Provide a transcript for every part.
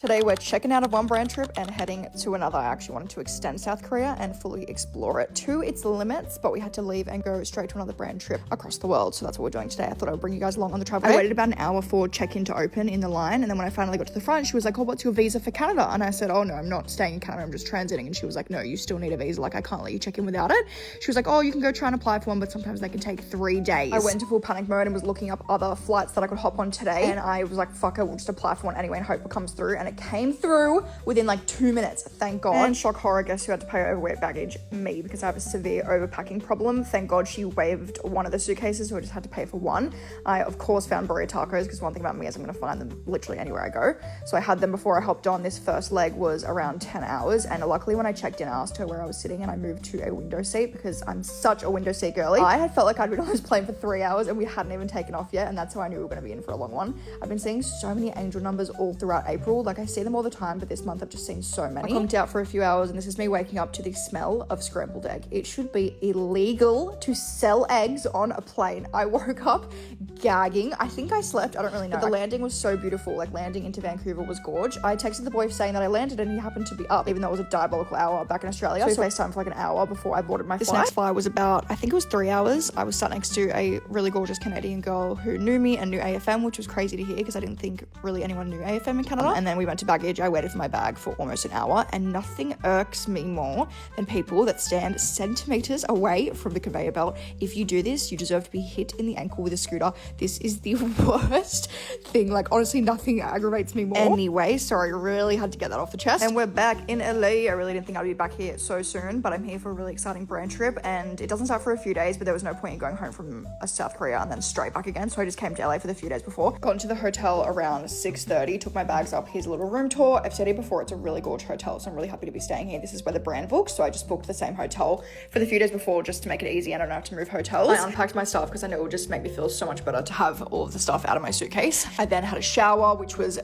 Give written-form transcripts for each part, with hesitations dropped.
Today we're checking out of one brand trip and heading to another. I actually wanted to extend South Korea and fully explore it to its limits, but we had to leave and go straight to another brand trip across the world. So that's what we're doing today. I thought I would bring you guys along on the travel. I waited about an hour for check-in to open in the line, and then when I finally got to the front, she was like, "Oh, what's your visa for Canada?" And I said, "Oh no, I'm not staying in Canada, I'm just transiting." And she was like, "No, you still need a visa. Like, I can't let you check in without it." She was like, "Oh, you can go try and apply for one, but sometimes they can take 3 days." I went into full panic mode and was looking up other flights that I could hop on today, and I was like, "Fuck it, we'll just apply for one anyway and hope it comes through." And it came through within like 2 minutes, thank God. And shock horror, guess who had to pay overweight baggage? Me, because I have a severe overpacking problem. Thank God she waived one of the suitcases, so I just had to pay for one. I of course found burrito tacos, because one thing about me is I'm gonna find them literally anywhere I go. So I had them before I hopped on. This first leg was around 10 hours, and luckily when I checked in, I asked her where I was sitting, and I moved to a window seat because I'm such a window seat girly. I had felt like I'd been on this plane for 3 hours and we hadn't even taken off yet, and that's how I knew we were gonna be in for a long one. I've been seeing so many angel numbers all throughout April. Like, I see them all the time, but this month I've just seen so many. I conked out for a few hours, and this is me waking up to the smell of scrambled egg. It should be illegal to sell eggs on a plane. I woke up gagging. I think I slept, I don't really know. But the landing was so beautiful. Like, landing into Vancouver was gorge. I texted the boy saying that I landed, and he happened to be up, even though it was a diabolical hour back in Australia. So we FaceTime for like an hour before I boarded my flight. This next flight was about, I think it was 3 hours. I was sat next to a really gorgeous Canadian girl who knew me and knew AFM, which was crazy to hear because I didn't think really anyone knew AFM in Canada. And then we went to baggage. I waited for my bag for almost an hour, and nothing irks me more than people that stand centimeters away from the conveyor belt. If you do this, you deserve to be hit in the ankle with a scooter. This is the worst thing. Like, honestly, nothing aggravates me more. Anyway, sorry, really had to get that off the chest. And we're back in LA. I really didn't think I'd be back here so soon, but I'm here for a really exciting brand trip, and it doesn't start for a few days, but there was no point in going home from South Korea and then straight back again, so I just came to LA for the few days before. Got into the hotel around 6:30, took my bags up. Here's a little room tour. I've said it before, it's a really gorgeous hotel, so I'm really happy to be staying here. This is where the brand books, so I just booked the same hotel for the few days before just to make it easy and I don't have to move hotels. I unpacked my stuff because I know it would just make me feel so much better to have all of the stuff out of my suitcase. I then had a shower, which was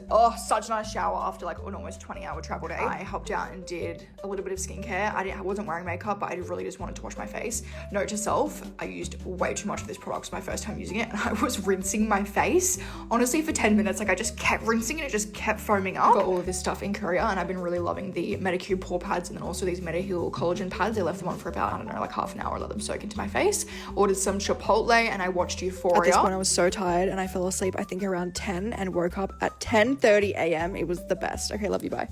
such a nice shower after like an almost 20-hour travel day. I hopped out and did a little bit of skincare. I wasn't wearing makeup, but I really just wanted to wash my face. Note to self, I used way too much of this product. It was my first time using it, and I was rinsing my face honestly for 10 minutes. Like, I just kept rinsing and it just kept foaming up. Got all of this stuff in Korea, and I've been really loving the Medicube pore pads and then also these Mediheal collagen pads. I left them on for about, I don't know, like half an hour, let them soak into my face. Ordered some Chipotle, and I watched Euphoria. At this point I was so tired, and I fell asleep I think around 10 and woke up at 10:30 a.m. It was the best. Okay, love you, bye.